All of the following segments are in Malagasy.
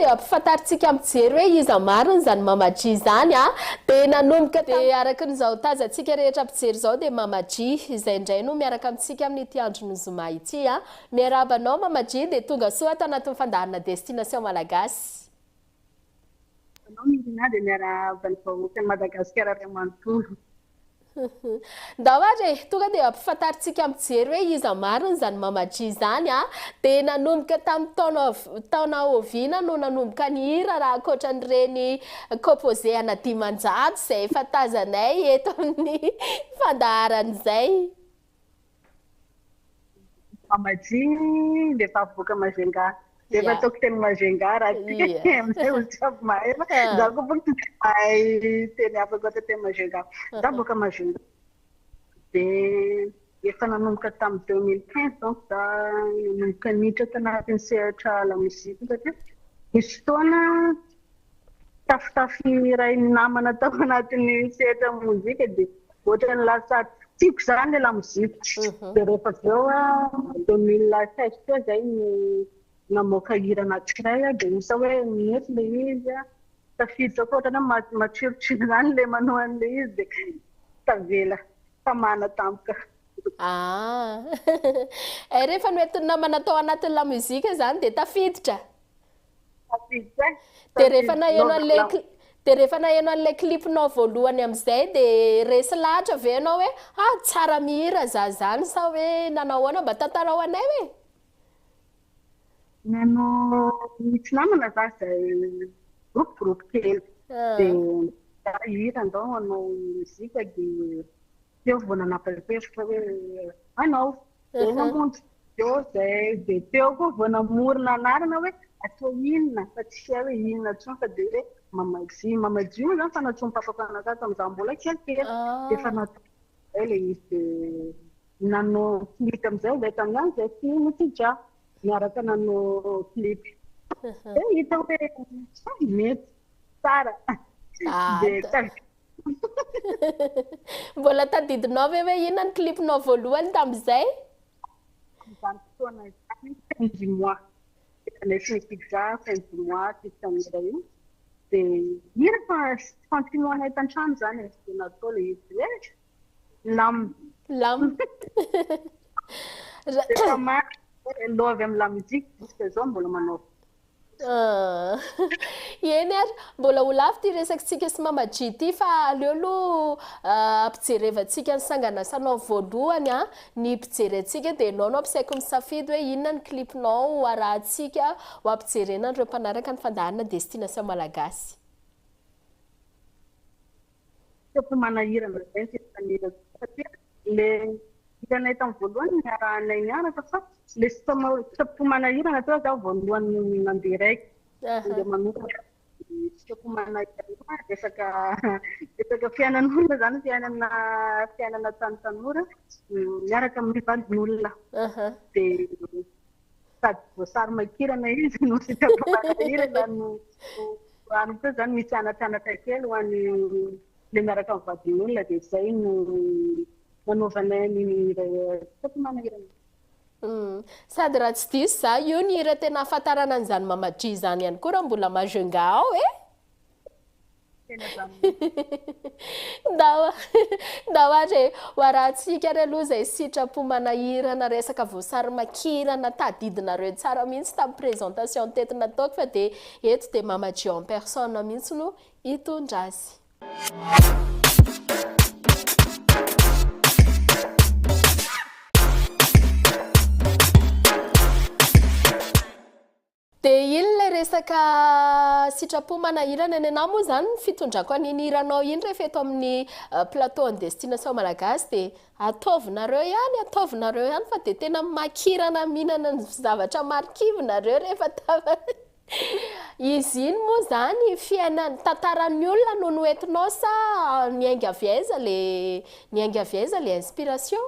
dia ampifantaritsika mijery hoe iza mariny zany Mama-G zany dia nanomboka dia araka n'izao tazantsika rehetra mpijery izao dia Mama-G izay indray no miaraka amintsika amin'ity andro zoma ity miarabanao Mama-G dia tonga soa ato anatin'ny fandaharana destination Malagasy. Anao mirina dia miaraban'ny vahoaka Madagasikara ray manontolo. Ndao ary tonga dia ampifantaritsika mijery hoe iza mariny zany Mama-G zany dia nanomboka tamin'ny taona oviana no nanomboka ny hira raha ankoatran'ireny composé ana dimanjato izay efa tazanay eto amin'ny fandaharan'izay. Mama-G dia efa avoaka Mazenga. Dia efa ataoko teny Mazenga raha tika amin'izay olo tsy avy mahay fa zaho koa boka tsy mahay teny afaka atao teny Mazenga. Zaho avoaka Mazenga. Dia efa nanomboka tamin'ny 2015 donc za nanomboka niditra tanatin'ny sehatra la mozika satria misy fotoana tafitafy namana tao anatin'ny sehatra mozika dia ohatran'ny lasa tiako zany la mozika. Dia rehefa avy eo 2016 koa zay namoaka hira anankiray dia misy hoe mety ilay izy tafiditra koa ohatrany matsirotsiro zany ilay manao an'ilay izy dia tavela tamana tampoka. Rehefa mety namana tao anatin'ny la mozika zany dia tafiditra. Dia rehefa naheno an'ilay clipnao voalohany amin'izay dia resy lahatra ve ianao hoe tsara mihira za zany sa hoe nanao ahoana mba tantarao anay hoe? Nanao misy namana za zay groupe kely dia hira andao anao mozika dia teo vao nanapa-kevitra hoe anao dia namonjy teo zay dia teo koa vao namorona anarana hoe atao inona fa tsy hay hoe inona tsony fa dia hoe Mama-G moa zany fa natsoa papako anakahy tamin'izaho mbola kelikely dia efa natao zay ilay izy dia nanao clip amin'izay ilay tamin'izany zay film tija miaraka nanao clip dia hita hoe mety tsara dia mbola tadidinao ve hoe inona ny clipnao voalohany tamin'izay? Izany fotoana izany fin du mois. Nesy pizza fin du mois tamin'iray io. Dia hira fa continuanay tan-trano zany dia natao ilay izy hoe lamo. Dia maro lovy amin'ny la mozika jusqu'à zao mbola manao. Eny ary mbola ho lafo ty resakintsika sy Mama-G ity fa aleo aloha ampijerevantsika ny sanganasanao voalohany ny mpijerentsika dia ianao no ampisaiko misafidy hoe inona ny clipnao arahantsika ho ampijerena ireo mpanaraka ny fandaharana destination Malagasy. Tsy manahirana zay satria ilay hitanay tamin'ny voalohany arahanay niaraka fa ilay tsy manahirana teo zaho voalohany nandeha raiky dia manokana tsy manahirana resaka fiainan'olona zany fiainana tanora miaraka amin'ny vadin'olona dia sady voasary makirana izy no tsy manahirana no ano koa zany misy anatanatra kely ho an'ny le miaraka amin'ny vadin'olona dia zay no nanaovanay ny tsy manahirana. Sady raha tsy diso za io ny hira tena ahafantarana an'izany Mama-G zany ihany koa raha mbola Mazenga ao ndao ary ho arahantsika ary aloha izay sitrapo manahirana resaka voasary makirana tadidinareo tsara mihitsy tamin'ny présentation teto nataoko fa dia eto dia Mama-G en personne mihitsy no hitondra azy. Dia ilay resaka sitrapo manahirana ny anao moa zany fitondrako an'iny hiranao iny rehefa eto amin'ny plateau ny destination Malagasy dia ataovinareo ihany fa dia tena makirana mihinana ny zavatra marikivinareo rehefa izy iny moa zany fiainany tantaran'ny olona no noentinao sa niainga avy aiza le inspiration?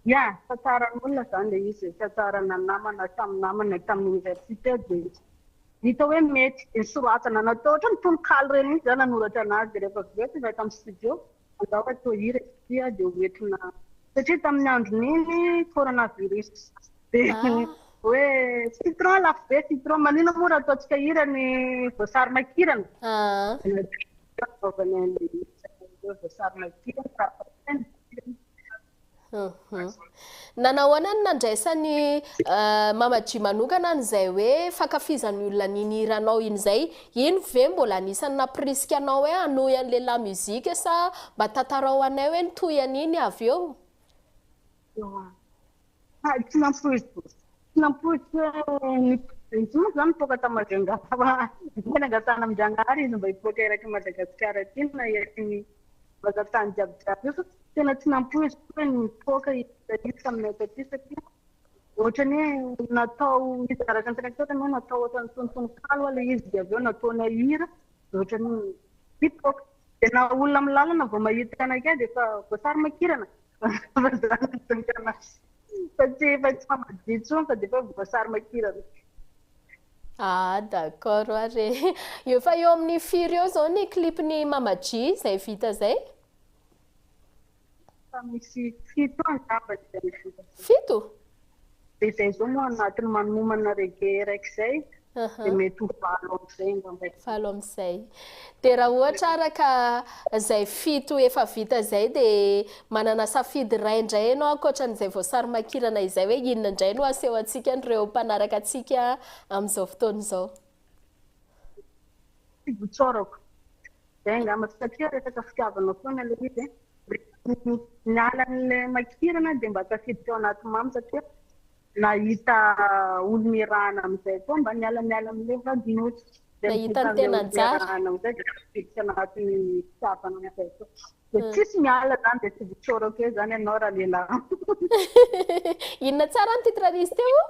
Ya, tantaran'olona zany ilay izy tantarana namana tamin'ny université dia hita hoe mety soratana natao ohatrany tononkalo reny izy zany nanoratra anazy dia rehefa avy eo tonga tamin'ny studio andao atao hira dia hoentina satria tamin'ny andron'iny coronavirus dia hoe citron lafo be citron manino moa raha ataontsika hirany voasary makirana anaovana voasary makirana nanao anany nandraisany mamaji manokana an'izay hoe fankafizan'ny olona niniranao iny zay iny ve mbola anisany napriska anao hoe hanohy an'le la muzika sa mba tantarao anay hoe nitoy an'iny avy eo tsy nampoiziko izy moa zany nipoaka ta Madagasikara amin'Janahary izy mba hipoaka eraky Madagasikara aty na eraky mazatany jiabijiaby io tena tsy nampoiziko hoe nipoaka izy amin'ny ataty satria ohatrany hoe natao izy araka ny tenako hoe natao ohatrany tontonkalo ala izy dia avy eo nataona hira ohatrany nipoaka dia na olona amin'ny lalana vao mahita anakay dia efa voasary makirana satria efa tsy mamadia intsony fa dia efa voasary makirana. D'accord are io fa eo amin'ny firy eo zao ny clipny mamaji zay vita zay misy fito angamba fito dia izay zao moa anatiny manomana reggae raiky izay dia mety ho valo amizay falo amizay dia raha ohatra araka zay fito efa vita zay dia manana safidy ray indray ianao ankoatran'izay voasary makirana izay hoe inona indray no aseho antsika an'ireo mpanaraka antsika amin'izao fotoana izao botsorako zay angamba satria resaka fitiavana foana ilay izy niala an'ilay makirana dia mba tafidy teo anaty mamy satria nahita olo mirahana amin'izay koa mba niala amin'ilay vadinotsy nahita ny tena anjara amin'izay dia tafiditra anaty fitiavana amin'izay koa dia tsisy miala zany dia tsy botsorako eo zany ianao raha lehilahy inona tsara ny titre-nisy teo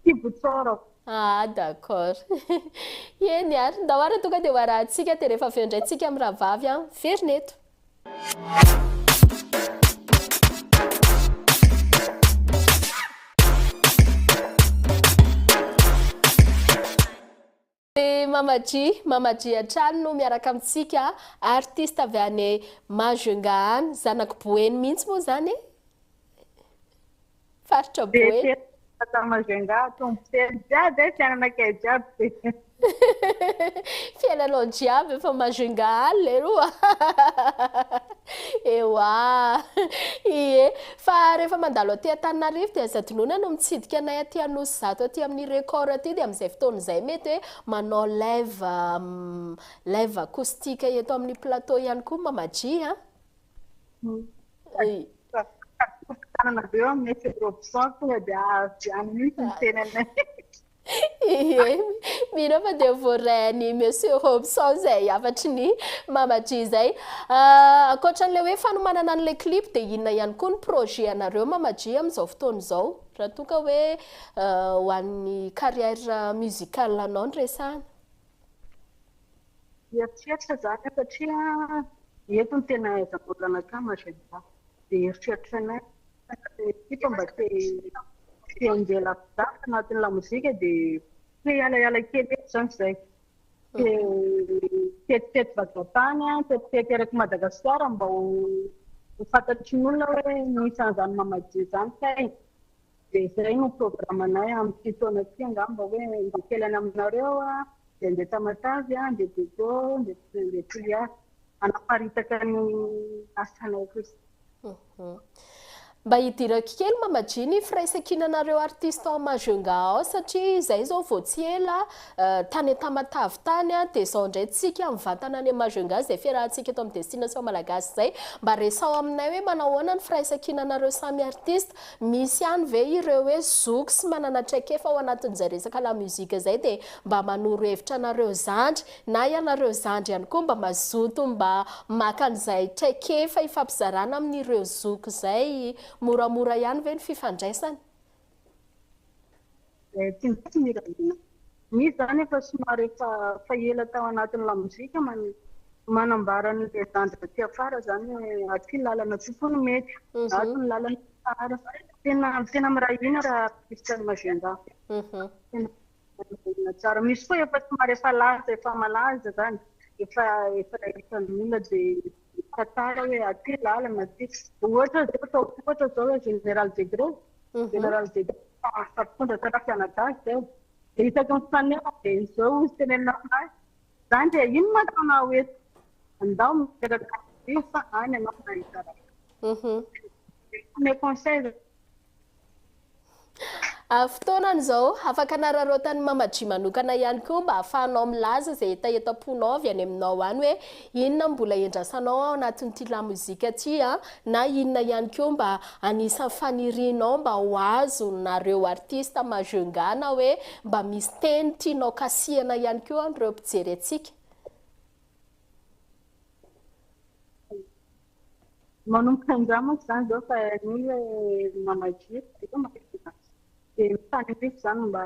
tsy botsorako d'accord eny ary ndao ary tonga dia hoarahantsika dia rehefa avy eo indray tsika amin'ny rahavavy very neto mamaji atrano no miaraka amintsika artiste avy any Majunga any zanako boeny mihitsy moa zany faritra boeny Majunga tompoteny jiaby fiainanakay jiaby fiainanao jiaby efa Majunga any leroa ewa ie fa rehefa mandalo aty Antananarivo dia zadinona no mitsidika anay aty Anosy Zato aty amin'ny record aty dia amin'izay fotoana izay mety hoe manao live acoustique eto amin'ny plateau ihany koa mamaji tanana be eo amin'ny option tonga dia avy any mihitsy ny tenanay mino fa dia voarainy monsieur Robson zay afatry ny mamaji zay ankoatran'ilay hoe fanomanana an'ilay clip dia inona ihany koa ny projet anareo mamaji amin'izao fotoana izao raha toka hoe ho an'ny carrière musicale anao ny resahana eritreritra zany satria eto ny tena aizam-bolana ka Majunga dia eritreritra anay ito mba te-anjela fidafy anatin'ny la mozika dia hoe hiala kely eto zany izay tetitety vazantany tetitety eraky Madagasikara mba ho fantatry ny olona hoe misy an'izany mamaji zany kay dia izay no programanay amin'ity taona ity angamba hoe mba kely any aminareo dia ndeha Tamatavy ndeha Dodo ndeha Tulia anaparitaka ny asanay kosa mba hidirako kely mamaji ny firaisan-kinanareo artiste Majunga ao satria izay zao vao tsy ela tany Tamatavy tany dia izao indray tsika mivantana any Majunga izay fiarahantsika eto amin'ny destination Malagasy izay mba resao aminay hoe manao ahoana ny firaisan-kinanareo samy artiste misy ihany ve ireo hoe zoky sy manana traikefa ao anatin'izay resaka la muzika izay dia mba manoro hevitra anareo zandry na ianareo zandry ihany koa mba mazoto mba maka an'izay traikefa hifampizarana amin'ireo zoky izay moramora ihany ve ny fifandraisany misy zany efa somary efa ela tao anatin'ny la mozika manambara n'ilay zandry aty afara zany hoe aty lalana aty foa no mety aty ny lalana tsara tena mirahina raha artiste Majunga tena tsara misy koa efa somary efa malaza zany efa olona dia tantara hoe aty lalana aty ohatra zao général degré Sapondra tara fianakazy zay. Dia hitako ny fanefa dia izao izy tenenina aminazy. Izany dia ino ma ataonao hoe andao miteraka io fa any ianao nahita raha. Mes conseils. Fotoanan'izao afaka nararotany mamaji manokana ihany koa mba ahafahanao milaza izay etaetaponao avy any aminao any hoe inona mbola endrasanao ao anatin'ity lamozika ty na inona ihany koa mba anisan'ny fanirianao mba ho azo nareo artista majungana hoe mba misy teny tianao kasihana ihany koa an'ireo mpijery antsika. Manomboka an'izany moa izany izao fa ny hoe mamaji dia mifaniriako izany mba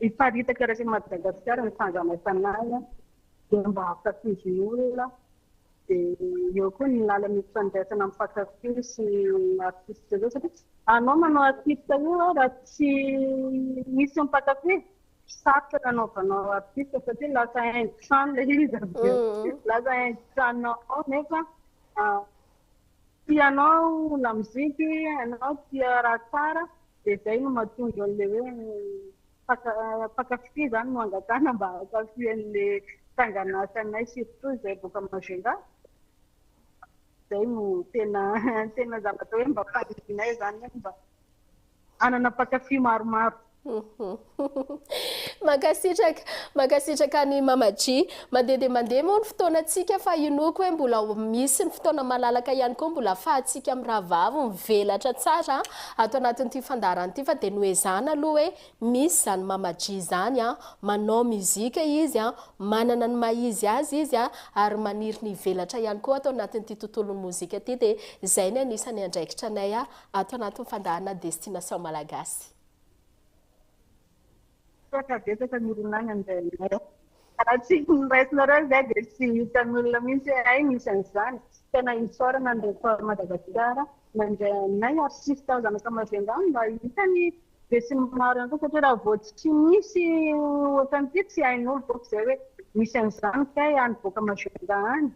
hiparitaka raha Madagasikara ny fandramaisanazy dia mba hankafiziny olona dia eo koa ny lalana ifandraisana amin'ny mpankafy sy artiste zao satria anao manao artiste io raha tsy misy mpankafy sarotra nanaovanao artiste satria lasa haingo-trano ilay izy lasa haingo-tranonao nefa tianao lamoziky ianao tia raha tsara dia izay no mahatonga an'ilay hoe mpankafy izany no angatana mba hankafy an'ilay tanganasanay surtout izay boaka Majunga. Izay no tena zavatra hoe mba fanirianay izany mba hanana mpankafy maromaro. Mankasitraka ny mamaji mandeha moa ny fotoanantsika fa inoko hoe mbola misy ny fotoana malalaka ihany koa mbola ahafahantsika amin'ny rahavavo mivelatra tsara ato anatin'ity fandaran'ity fa dia noezana aloha hoe misy zany mamaji zany manao muzika izy manana ny maizy azy izy ary maniry ny velatra ihany koa ato anatin'ity tontolon'ny mozika ity dia izay ny anisany andraikitra anay ato anatin'ny fandarana destination malagasy. Betsaka mironany andehanay raha tsy niraisinareo zay dia tsy hitan'ny olona mihitsy hoe ay misy an'izany tena isaorana andefa Madagasikara mandray anay artiste ao zanaka Majunga mba hitany dia sy ny maro ihany koa satria raha vao tsy misy ohatran'ity tsy hain'olo boka izay hoe misy an'izany kay any boaka Majunga any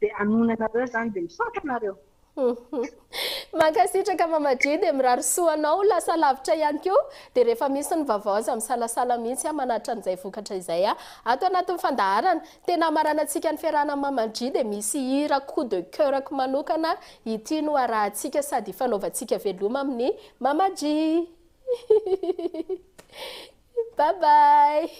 dia anona anareo zany dia misaotra anareo. Mankasitraka mamaji dia mirary soanao lasa lavitra ihany koa dia rehefa misy ny vaovao aza misalasala mihitsy manatra an'izay vokatra izay ato anatin'ny fandaharana tena maranantsika ny fiarahana mamaji dia misy hira coup de cœur manokana ity no arahantsika sady fanaovantsika veloma amin'ny mamaji. Bye bye.